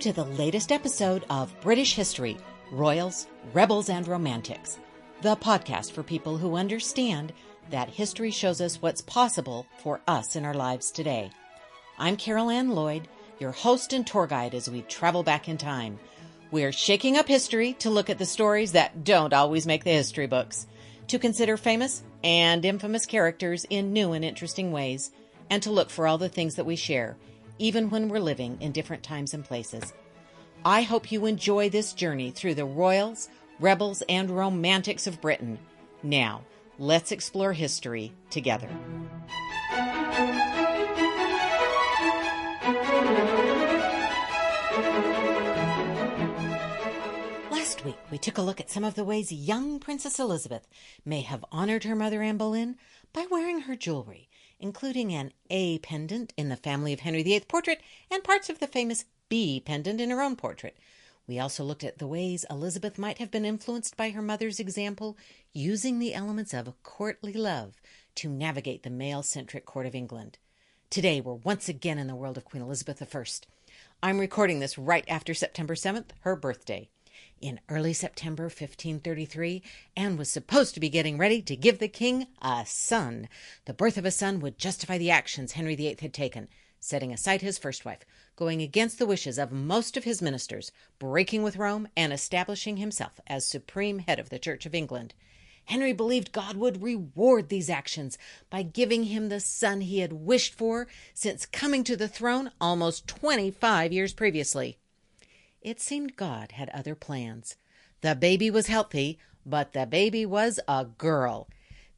to the latest episode of British History, Royals, Rebels, and Romantics, the podcast for people who understand that history shows us what's possible for us in our lives today. I'm Carol Ann Lloyd, your host and tour guide as we travel back in time. We're shaking up history to look at the stories that don't always make the history books, to consider famous and infamous characters in new and interesting ways, and to look for all the things that we share, even when we're living in different times and places. I hope you enjoy this journey through the royals, rebels, and romantics of Britain. Now, let's explore history together. Last week, we took a look at some of the ways young Princess Elizabeth may have honored her mother Anne Boleyn by wearing her jewelry, including an A pendant in the family of Henry VIII portrait and parts of the famous B pendant in her own portrait. We also looked at the ways Elizabeth might have been influenced by her mother's example, using the elements of courtly love to navigate the male-centric court of England. Today, we're once again in the world of Queen Elizabeth I. I'm recording this right after September 7th, her birthday. In early September 1533, Anne was supposed to be getting ready to give the king a son. The birth of a son would justify the actions Henry VIII had taken, setting aside his first wife, going against the wishes of most of his ministers, breaking with Rome, and establishing himself as supreme head of the Church of England. Henry believed God would reward these actions by giving him the son he had wished for since coming to the throne almost 25 years previously. It seemed God had other plans. The baby was healthy, but the baby was a girl.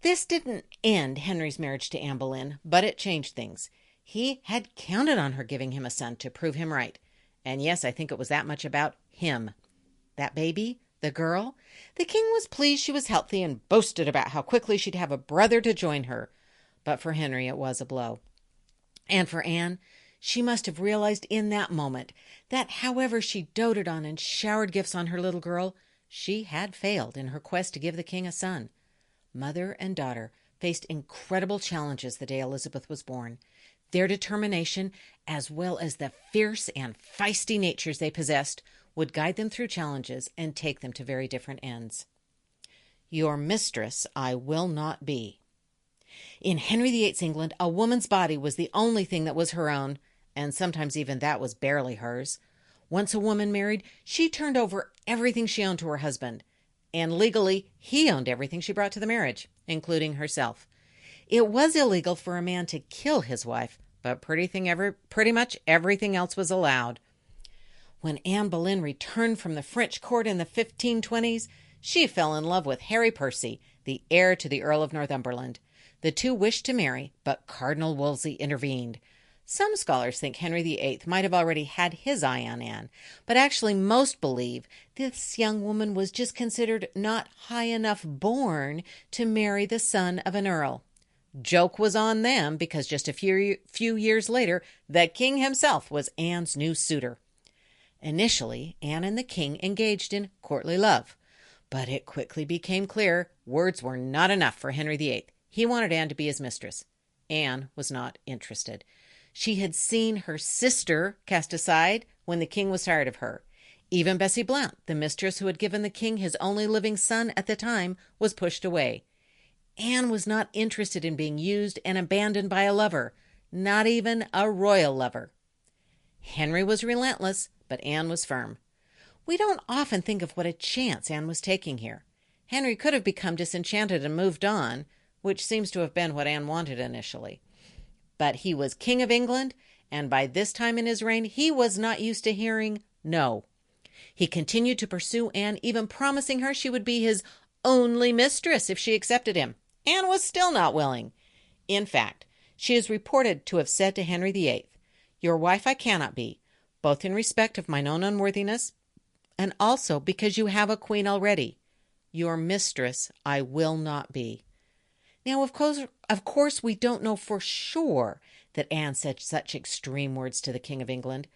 This didn't end Henry's marriage to Anne Boleyn, but it changed things. He had counted on her giving him a son to prove him right. And yes, I think it was that much about him. That baby, the girl, the king was pleased she was healthy and boasted about how quickly she'd have a brother to join her. But for Henry, it was a blow. And for Anne, she must have realized in that moment that however she doted on and showered gifts on her little girl, she had failed in her quest to give the king a son. Mother and daughter faced incredible challenges the day Elizabeth was born. Their determination, as well as the fierce and feisty natures they possessed, would guide them through challenges and take them to very different ends. Your mistress I will not be. In Henry VIII's England, a woman's body was the only thing that was her own, and sometimes even that was barely hers. Once a woman married, she turned over everything she owned to her husband, and legally, he owned everything she brought to the marriage, including herself. It was illegal for a man to kill his wife, but pretty much everything else was allowed. When Anne Boleyn returned from the French court in the 1520s, she fell in love with Harry Percy, the heir to the Earl of Northumberland. The two wished to marry, but Cardinal Wolsey intervened. Some scholars think Henry VIII might have already had his eye on Anne, but actually most believe this young woman was just considered not high enough born to marry the son of an earl. Joke was on them because just a few years later, the king himself was Anne's new suitor. Initially, Anne and the king engaged in courtly love, but it quickly became clear words were not enough for Henry VIII. He wanted Anne to be his mistress. Anne was not interested. She had seen her sister cast aside when the king was tired of her. Even Bessie Blount, the mistress who had given the king his only living son at the time, was pushed away. Anne was not interested in being used and abandoned by a lover, not even a royal lover. Henry was relentless, but Anne was firm. We don't often think of what a chance Anne was taking here. Henry could have become disenchanted and moved on, which seems to have been what Anne wanted initially. But he was King of England, and by this time in his reign, he was not used to hearing no. He continued to pursue Anne, even promising her she would be his only mistress if she accepted him. Anne was still not willing. In fact, she is reported to have said to Henry VIII, "Your wife I cannot be, both in respect of mine own unworthiness, and also because you have a queen already. Your mistress I will not be." Now, of course, we don't know for sure that Anne said such extreme words to the King of England,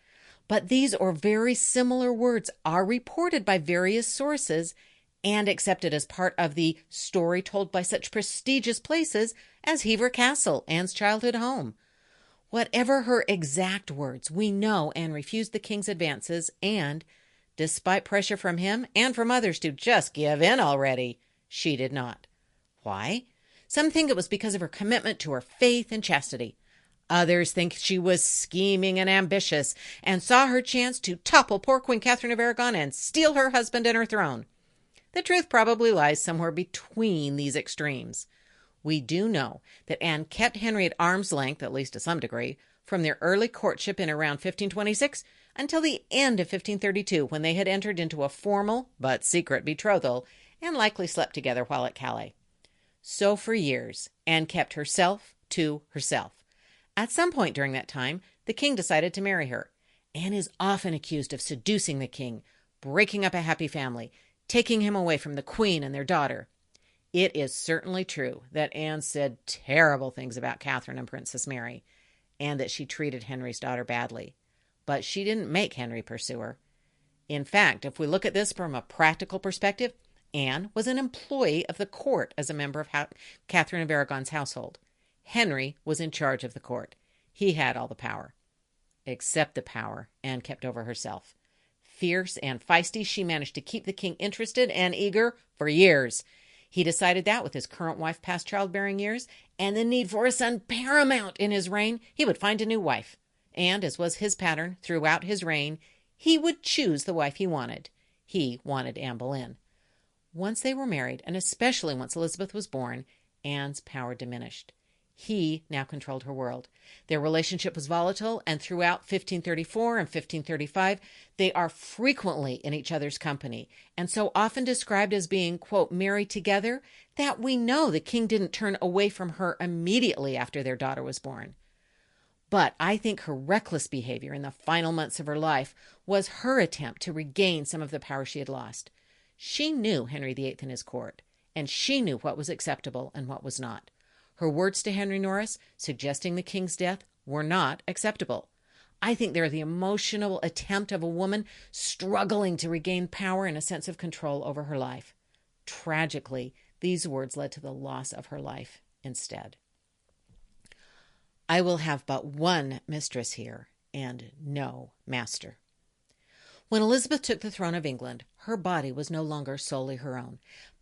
but these or very similar words are reported by various sources and accepted as part of the story told by such prestigious places as Hever Castle, Anne's childhood home. Whatever her exact words, we know Anne refused the king's advances and, despite pressure from him and from others to just give in already, she did not. Why? Some think it was because of her commitment to her faith and chastity. Others think she was scheming and ambitious and saw her chance to topple poor Queen Catherine of Aragon and steal her husband and her throne. The truth probably lies somewhere between these extremes. We do know that Anne kept Henry at arm's length, at least to some degree, from their early courtship in around 1526 until the end of 1532, when they had entered into a formal but secret betrothal and likely slept together while at Calais. So for years, Anne kept herself to herself. At some point during that time, the king decided to marry her. Anne is often accused of seducing the king, breaking up a happy family, taking him away from the queen and their daughter. It is certainly true that Anne said terrible things about Catherine and Princess Mary, and that she treated Henry's daughter badly. But she didn't make Henry pursue her. In fact, if we look at this from a practical perspective, Anne was an employee of the court as a member of Catherine of Aragon's household. Henry was in charge of the court. He had all the power. Except the power Anne kept over herself. Fierce and feisty, she managed to keep the king interested and eager for years. He decided that with his current wife past childbearing years and the need for a son paramount in his reign, he would find a new wife. And, as was his pattern throughout his reign, he would choose the wife he wanted. He wanted Anne Boleyn. Once they were married, and especially once Elizabeth was born, Anne's power diminished. He now controlled her world. Their relationship was volatile, and throughout 1534 and 1535, they are frequently in each other's company, and so often described as being, quote, married together, that we know the king didn't turn away from her immediately after their daughter was born. But I think her reckless behavior in the final months of her life was her attempt to regain some of the power she had lost. She knew Henry VIII and his court, and she knew what was acceptable and what was not. Her words to Henry Norris, suggesting the king's death, were not acceptable. I think they're the emotional attempt of a woman struggling to regain power and a sense of control over her life. Tragically, these words led to the loss of her life instead. I will have but one mistress here, and no master. When Elizabeth took the throne of England, her body was no longer solely her own.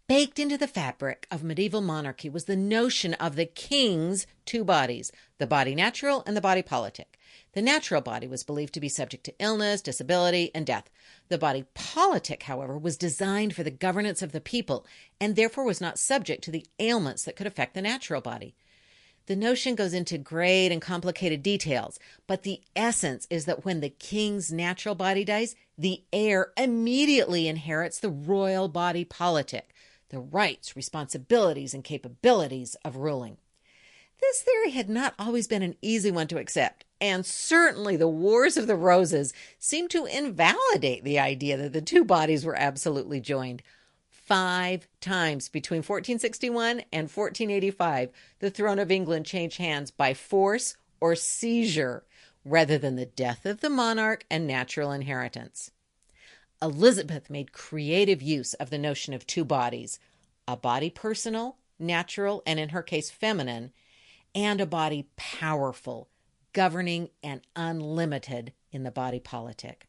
Baked into the fabric of medieval monarchy was the notion of the king's two bodies, the body natural and the body politic. The natural body was believed to be subject to illness, disability, and death. The body politic, however, was designed for the governance of the people and therefore was not subject to the ailments that could affect the natural body. The notion goes into great and complicated details, but the essence is that when the king's natural body dies, the heir immediately inherits the royal body politic, the rights, responsibilities, and capabilities of ruling. This theory had not always been an easy one to accept, and certainly the Wars of the Roses seemed to invalidate the idea that the two bodies were absolutely joined. 5 times between 1461 and 1485, the throne of England changed hands by force or seizure, rather than the death of the monarch and natural inheritance. Elizabeth made creative use of the notion of two bodies, a body personal, natural, and in her case feminine, and a body powerful, governing, and unlimited in the body politic.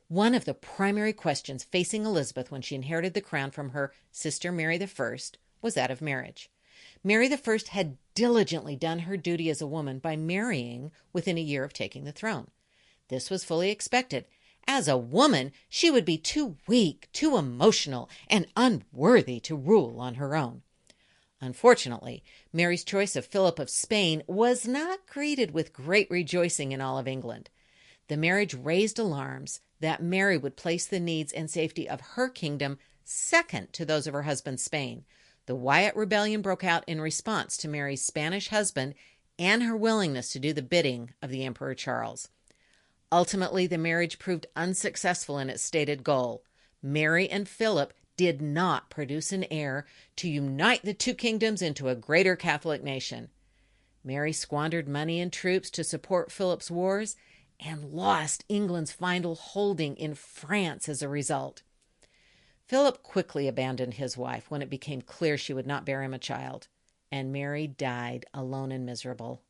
One of the primary questions facing Elizabeth when she inherited the crown from her sister Mary I was that of marriage. Mary I had diligently done her duty as a woman by marrying within a year of taking the throne. This was fully expected. As a woman, she would be too weak, too emotional, and unworthy to rule on her own. Unfortunately, Mary's choice of Philip of Spain was not greeted with great rejoicing in all of England. The marriage raised alarms that Mary would place the needs and safety of her kingdom second to those of her husband Spain. The Wyatt Rebellion broke out in response to Mary's Spanish husband and her willingness to do the bidding of the Emperor Charles. Ultimately, the marriage proved unsuccessful in its stated goal. Mary and Philip did not produce an heir to unite the two kingdoms into a greater Catholic nation. Mary squandered money and troops to support Philip's wars and lost England's final holding in France as a result. Philip quickly abandoned his wife when it became clear she would not bear him a child, and Mary died alone and miserable.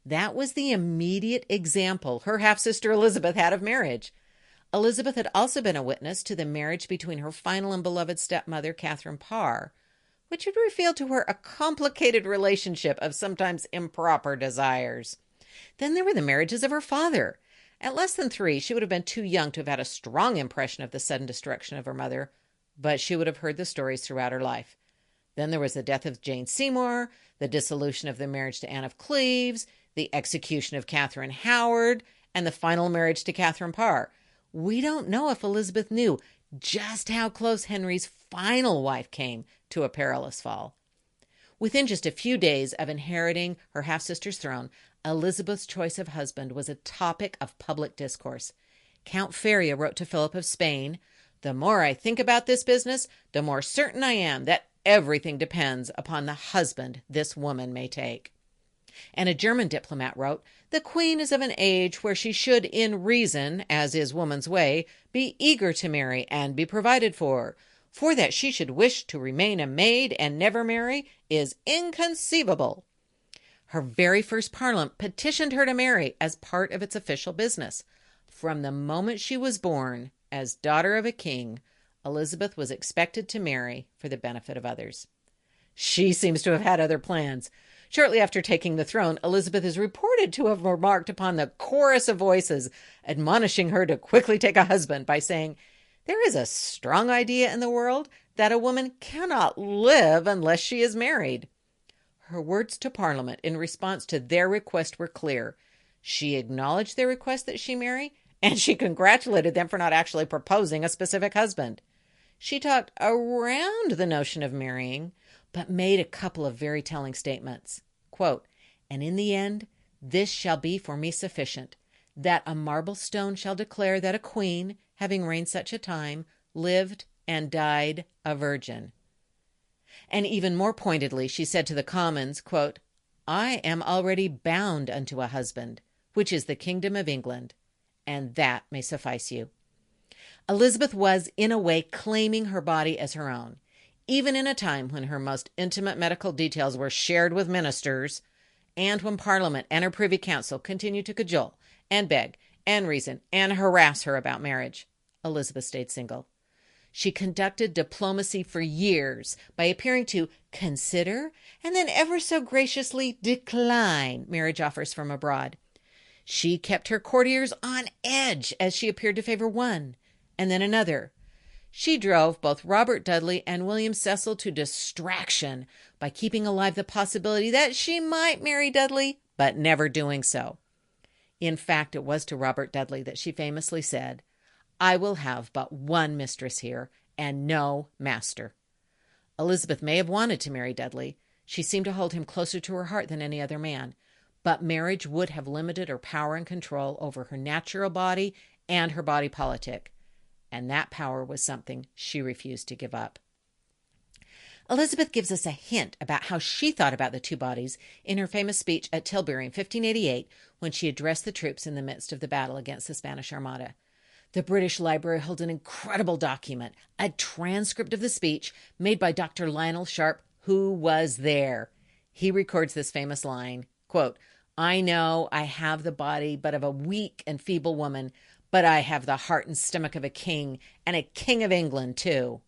That was the immediate example her half-sister Elizabeth had of marriage. Elizabeth had also been a witness to the marriage between her final and beloved stepmother, Catherine Parr, which had revealed to her a complicated relationship of sometimes improper desires. Then there were the marriages of her father. At less than 3, she would have been too young to have had a strong impression of the sudden destruction of her mother, but she would have heard the stories throughout her life. Then there was the death of Jane Seymour, the dissolution of the marriage to Anne of Cleves, the execution of Catherine Howard, and the final marriage to Catherine Parr. We don't know if Elizabeth knew just how close Henry's final wife came to a perilous fall. Within just a few days of inheriting her half-sister's throne, Elizabeth's choice of husband was a topic of public discourse. Count Feria wrote to Philip of Spain, "The more I think about this business, the more certain I am that everything depends upon the husband this woman may take." And a German diplomat wrote, "The queen is of an age where she should, in reason, as is woman's way, be eager to marry and be provided for that she should wish to remain a maid and never marry is inconceivable." Her very first parliament petitioned her to marry as part of its official business. From the moment she was born, as daughter of a king, Elizabeth was expected to marry for the benefit of others. She seems to have had other plans. Shortly after taking the throne, Elizabeth is reported to have remarked upon the chorus of voices admonishing her to quickly take a husband by saying, "There is a strong idea in the world that a woman cannot live unless she is married." Her words to Parliament in response to their request were clear. She acknowledged their request that she marry, and she congratulated them for not actually proposing a specific husband. She talked around the notion of marrying, but made a couple of very telling statements. Quote, "And in the end, this shall be for me sufficient, that a marble stone shall declare that a queen, having reigned such a time, lived and died a virgin." And even more pointedly, she said to the Commons, quote, "I am already bound unto a husband, which is the kingdom of England, and that may suffice you." Elizabeth was, in a way, claiming her body as her own, even in a time when her most intimate medical details were shared with ministers, and when Parliament and her Privy Council continued to cajole and beg and reason and harass her about marriage. Elizabeth stayed single. She conducted diplomacy for years by appearing to consider and then ever so graciously decline marriage offers from abroad. She kept her courtiers on edge as she appeared to favor one and then another. She drove both Robert Dudley and William Cecil to distraction by keeping alive the possibility that she might marry Dudley, but never doing so. In fact, it was to Robert Dudley that she famously said, "I will have but one mistress here, and no master." Elizabeth may have wanted to marry Dudley. She seemed to hold him closer to her heart than any other man. But marriage would have limited her power and control over her natural body and her body politic. And that power was something she refused to give up. Elizabeth gives us a hint about how she thought about the two bodies in her famous speech at Tilbury in 1588 when she addressed the troops in the midst of the battle against the Spanish Armada. The British Library holds an incredible document, a transcript of the speech made by Dr. Lionel Sharp, who was there. He records this famous line, quote, "I know I have the body but of a weak and feeble woman, but I have the heart and stomach of a king, and a king of England, too."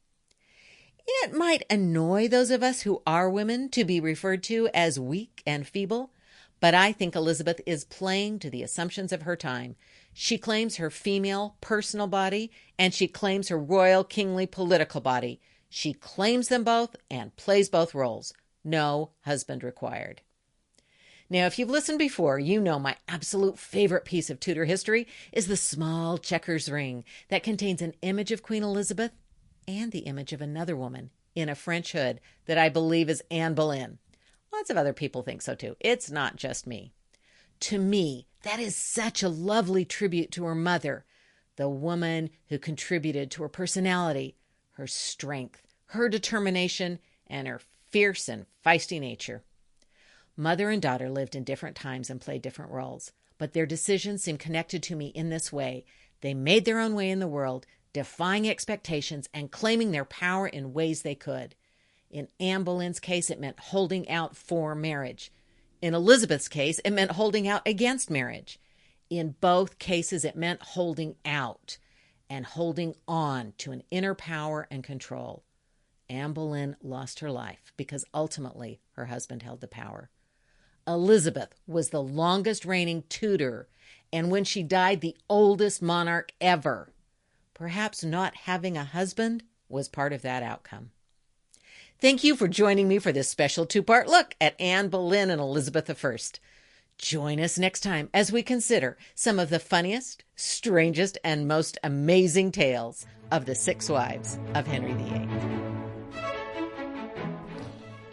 It might annoy those of us who are women to be referred to as weak and feeble, but I think Elizabeth is playing to the assumptions of her time. She claims her female personal body, and she claims her royal, kingly, political body. She claims them both and plays both roles. No husband required. Now, if you've listened before, you know my absolute favorite piece of Tudor history is the small checkers ring that contains an image of Queen Elizabeth and the image of another woman in a French hood that I believe is Anne Boleyn. Lots of other people think so too. It's not just me. To me, that is such a lovely tribute to her mother, the woman who contributed to her personality, her strength, her determination, and her fierce and feisty nature. Mother and daughter lived in different times and played different roles, but their decisions seem connected to me in this way. They made their own way in the world, defying expectations and claiming their power in ways they could. In Anne Boleyn's case, it meant holding out for marriage. In Elizabeth's case, it meant holding out against marriage. In both cases, it meant holding out and holding on to an inner power and control. Anne Boleyn lost her life because ultimately her husband held the power. Elizabeth was the longest reigning Tudor, and when she died, the oldest monarch ever. Perhaps not having a husband was part of that outcome. Thank you for joining me for this special two-part look at Anne Boleyn and Elizabeth I. Join us next time as we consider some of the funniest, strangest, and most amazing tales of the 6 wives of Henry VIII.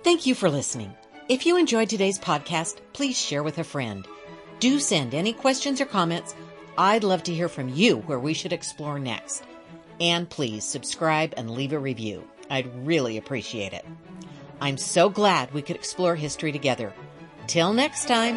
Thank you for listening. If you enjoyed today's podcast, please share with a friend. Do send any questions or comments. I'd love to hear from you where we should explore next. And please subscribe and leave a review. I'd really appreciate it. I'm so glad we could explore history together. Till next time.